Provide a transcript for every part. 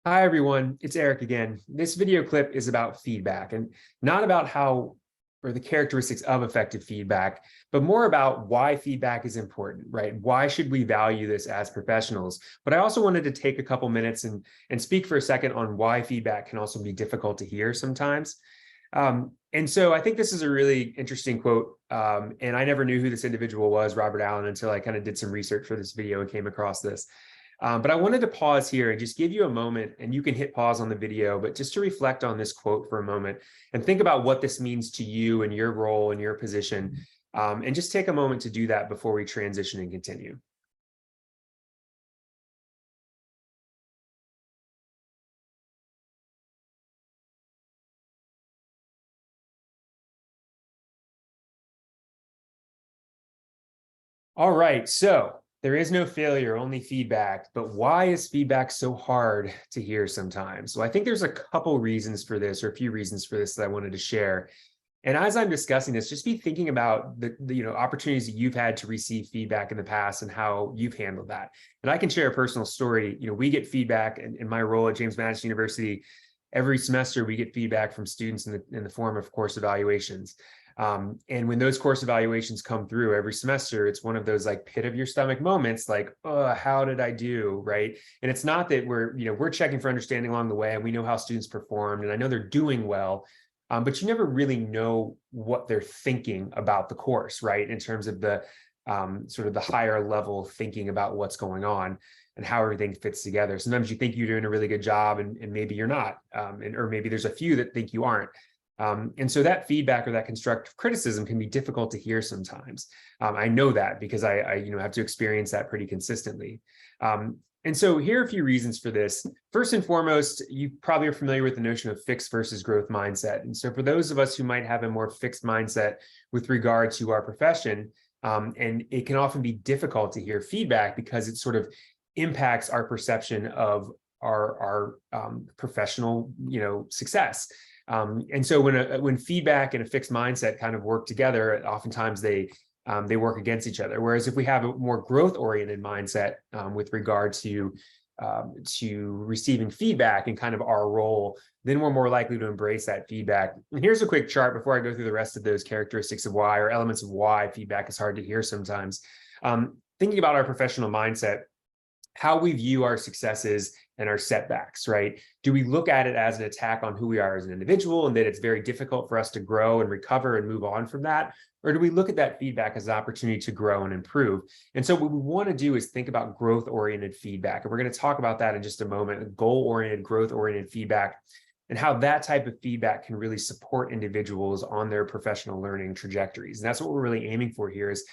Hi, everyone. It's Eric again. This video clip is about feedback and not about how or the characteristics of effective feedback, but more about why feedback is important, right? Why should we value this as professionals? But I also wanted to take a couple minutes and speak for a second on why feedback can also be difficult to hear sometimes. And so I think this is a really interesting quote. And I never knew who this individual was, Robert Allen, until I kind of did some research for this video and came across this. But I wanted to pause here and just give you a moment, and you can hit pause on the video, but just to reflect on this quote for a moment and think about what this means to you and your role and your position. And just take a moment to do that before we transition and continue. All right, so there is no failure, only feedback. But why is feedback so hard to hear sometimes? So I think there's a couple reasons for this, or a few reasons for this that I wanted to share. And as I'm discussing this, just be thinking about the opportunities that you've had to receive feedback in the past and how you've handled that. And I can share a personal story. We get feedback in my role at James Madison University. Every semester, we get feedback from students in the form of course evaluations. And when those course evaluations come through every semester, it's one of those like pit of your stomach moments, like, oh, how did I do, right? And it's not that we're checking for understanding along the way, and we know how students performed, and I know they're doing well, but you never really know what they're thinking about the course, right? In terms of the sort of the higher level thinking about what's going on and how everything fits together. Sometimes you think you're doing a really good job, and maybe you're not, or maybe there's a few that think you aren't. And so that feedback or that constructive criticism can be difficult to hear sometimes. I know that because I have to experience that pretty consistently. And so here are a few reasons for this. First and foremost, you probably are familiar with the notion of fixed versus growth mindset. And so for those of us who might have a more fixed mindset with regard to our profession, and it can often be difficult to hear feedback because it sort of impacts our perception of our professional success. And so when feedback and a fixed mindset kind of work together, oftentimes they work against each other. Whereas if we have a more growth-oriented mindset with regard to receiving feedback and kind of our role, then we're more likely to embrace that feedback. And here's a quick chart before I go through the rest of those characteristics of why, or elements of why feedback is hard to hear sometimes. Thinking about our professional mindset, how we view our successes and our setbacks, right? Do we look at it as an attack on who we are as an individual and that it's very difficult for us to grow and recover and move on from that? Or do we look at that feedback as an opportunity to grow and improve? And so what we want to do is think about growth-oriented feedback. And we're going to talk about that in just a moment, goal-oriented, growth-oriented feedback, and how that type of feedback can really support individuals on their professional learning trajectories. And that's what we're really aiming for here is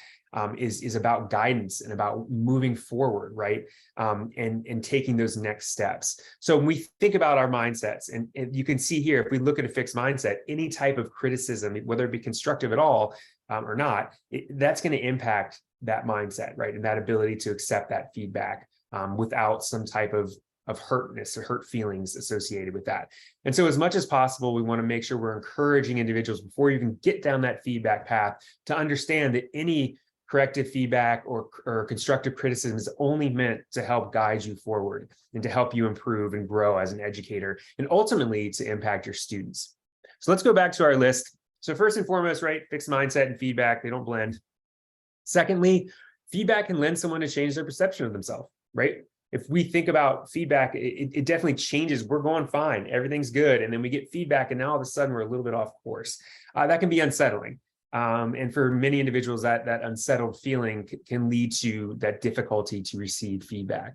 about guidance and about moving forward, right? And taking those next steps. So when we think about our mindsets, and you can see here, if we look at a fixed mindset, any type of criticism, whether it be constructive at all or not, that's going to impact that mindset, right? And that ability to accept that feedback without some type of hurtness or hurt feelings associated with that. And so as much as possible, we want to make sure we're encouraging individuals before you even get down that feedback path to understand that any corrective feedback or constructive criticism is only meant to help guide you forward and to help you improve and grow as an educator and ultimately to impact your students. So let's go back to our list. So first and foremost, right, fixed mindset and feedback, they don't blend. Secondly, feedback can lend someone to change their perception of themselves, right? If we think about feedback, it definitely changes. We're going fine, everything's good. And then we get feedback and now all of a sudden we're a little bit off course. That can be unsettling. And for many individuals, that unsettled feeling can lead to that difficulty to receive feedback.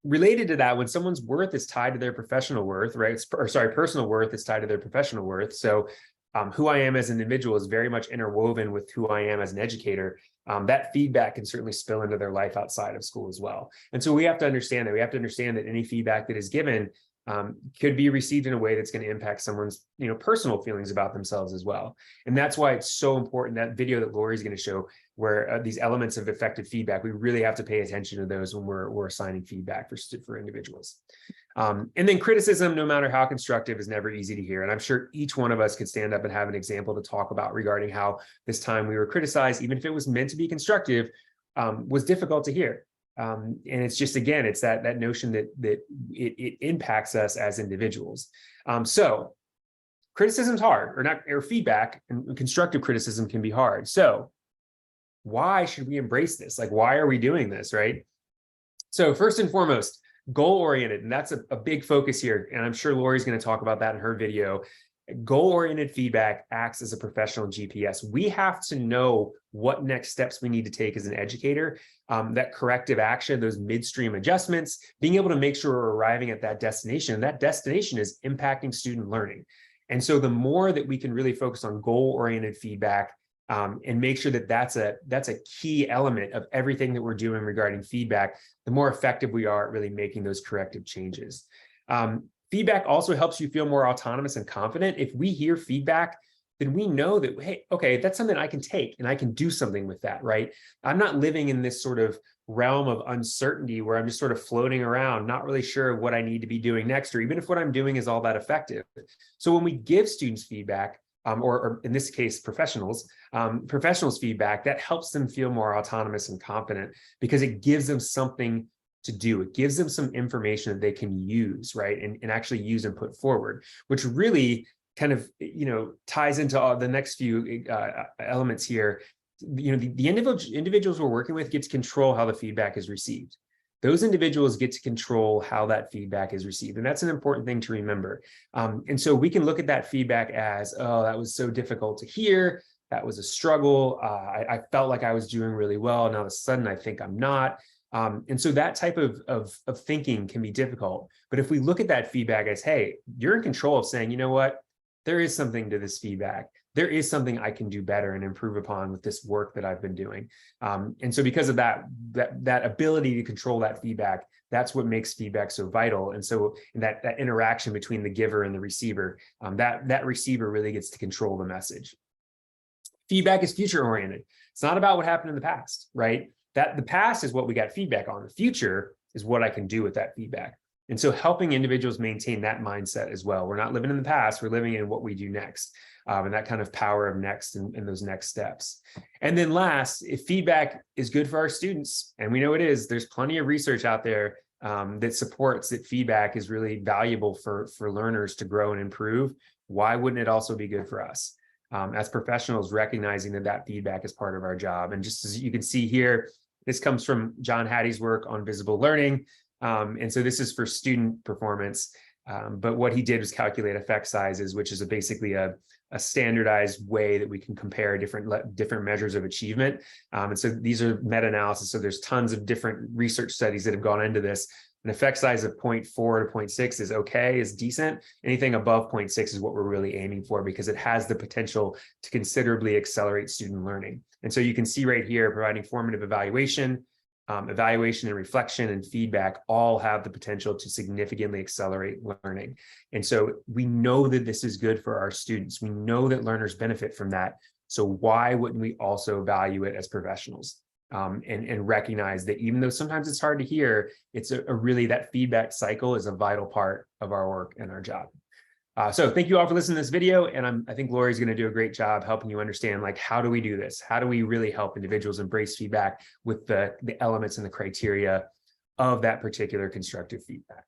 Related to that, when someone's worth is tied to their professional worth, right? Personal worth is tied to their professional worth. So who I am as an individual is very much interwoven with who I am as an educator. That feedback can certainly spill into their life outside of school as well. And so we have to understand that. We have to understand that any feedback that is given could be received in a way that's going to impact someone's personal feelings about themselves as well. And that's why it's so important, that video that Lori's going to show, where these elements of effective feedback, we really have to pay attention to those when we're assigning feedback for individuals. And then criticism, no matter how constructive, is never easy to hear. And I'm sure each one of us could stand up and have an example to talk about regarding how this time we were criticized, even if it was meant to be constructive, was difficult to hear. And it's just, again, it's that notion that it impacts us as individuals. So criticism's hard, or feedback and constructive criticism can be hard. So why should we embrace this? Like, why are we doing this, right? So first and foremost, goal-oriented, and that's a big focus here. And I'm sure Lori's going to talk about that in her video. Goal-oriented feedback acts as a professional GPS. We have to know what next steps we need to take as an educator, that corrective action, those midstream adjustments, being able to make sure we're arriving at that destination. And that destination is impacting student learning. And so the more that we can really focus on goal-oriented feedback, and make sure that that's a key element of everything that we're doing regarding feedback, the more effective we are at really making those corrective changes. Feedback also helps you feel more autonomous and confident. If we hear feedback, then we know that, hey, okay, that's something I can take and I can do something with that, right? I'm not living in this sort of realm of uncertainty where I'm just sort of floating around, not really sure what I need to be doing next, or even if what I'm doing is all that effective. So when we give students feedback, or in this case, professionals feedback, that helps them feel more autonomous and confident because it gives them something to do. It gives them some information that they can use, right? And actually use and put forward, which really kind of, ties into all the next few elements here. The individuals we're working with get to control how the feedback is received. Those individuals get to control how that feedback is received. And that's an important thing to remember. And so we can look at that feedback as, oh, that was so difficult to hear. That was a struggle. I felt like I was doing really well. And all of a sudden, I think I'm not. And so that type of thinking can be difficult. But if we look at that feedback as, hey, you're in control of saying, you know what, there is something to this feedback. There is something I can do better and improve upon with this work that I've been doing. And so because of that ability to control that feedback, that's what makes feedback so vital. And so that interaction between the giver and the receiver, that receiver really gets to control the message. Feedback is future oriented. It's not about what happened in the past, right? That the past is what we got feedback on. The future is what I can do with that feedback. And so helping individuals maintain that mindset as well. We're not living in the past, we're living in what we do next. And that kind of power of next and those next steps. And then last, if feedback is good for our students, and we know it is, there's plenty of research out there that supports that feedback is really valuable for learners to grow and improve. Why wouldn't it also be good for us? As professionals, recognizing that feedback is part of our job. And just as you can see here, this comes from John Hattie's work on visible learning. And so this is for student performance. But what he did was calculate effect sizes, which is basically a standardized way that we can compare different measures of achievement. And so these are meta-analysis. So there's tons of different research studies that have gone into this. An effect size of 0.4 to 0.6 is okay, is decent. Anything above 0.6 is what we're really aiming for because it has the potential to considerably accelerate student learning. And so you can see right here, providing formative evaluation, evaluation and reflection and feedback all have the potential to significantly accelerate learning. And so we know that this is good for our students. We know that learners benefit from that. So why wouldn't we also value it as professionals? And recognize that even though sometimes it's hard to hear, it's a really, that feedback cycle is a vital part of our work and our job. So thank you all for listening to this video. And I think Lori's going to do a great job helping you understand, like, how do we do this? How do we really help individuals embrace feedback with the elements and the criteria of that particular constructive feedback?